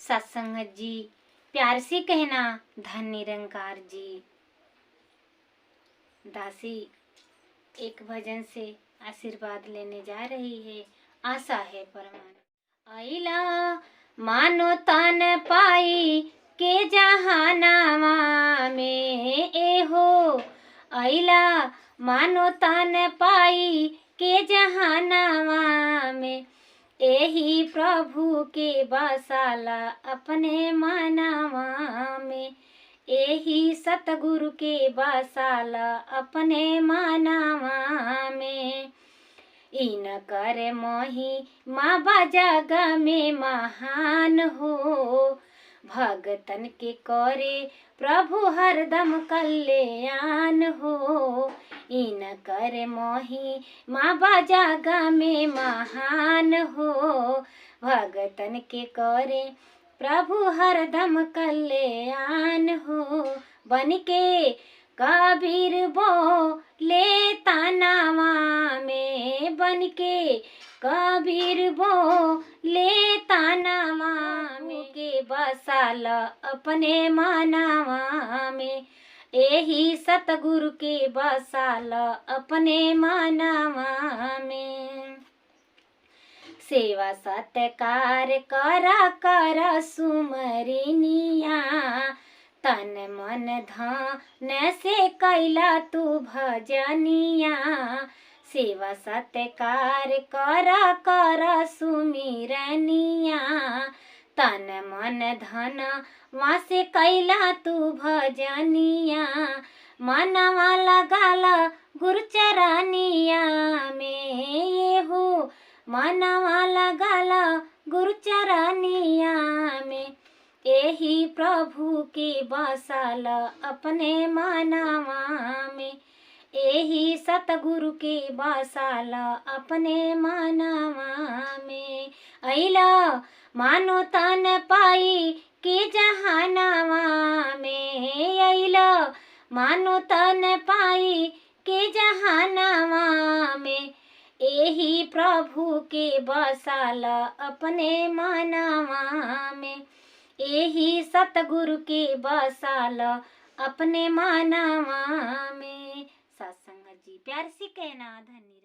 सत्संगत जी, प्यार से कहना धन निरंकार जी। दासी एक भजन से आशीर्वाद लेने जा रही है, आशा है परमान। आइला मानो तन पाई के जहानावा में ए हो, आइला मानो तन पाई के जहानावा में, एही प्रभु के बसाला अपने मानवा में, एही सतगुरु के बसाला अपने मानवा में। इन कर मोही माँ बजग में महान हो, भगतन के करे प्रभु हरदम कल्याण हो। इन कर मोही माँ बजग में महान हो, भगतन के करे प्रभु हरदम कल्याण हो। बनके कबीर बोले तानावा में, बनके कबीर बोले तानावा में, के बसाल अपने मानवा में, एही सतगुरु के बसाल अपने मानवा में। सेवा सत्कार करा कर सुमरिनिया, तन मन धन से कैला तू भजनिया। सेवा सत्कार करा कर सुमिरनिया, तन मन धन वहाँ से कैला तू भजनिया। मनवा लगाला गुरु चरनिया में ये हो, मनवा लगाला गुरु चरनिया में, एही प्रभु के बसाल अपने मानवा में, एही सतगुरु के बसाल अपने मानवा में। अइला मानो तन पाई के जहानावा में, अइला मानो तन पाई के जहानावा में, एही प्रभु के बसाल अपने मानवा में, एही सतगुरु के बसाल अपने मानवा में। सत्संग जी, प्यार से कहना धन्य।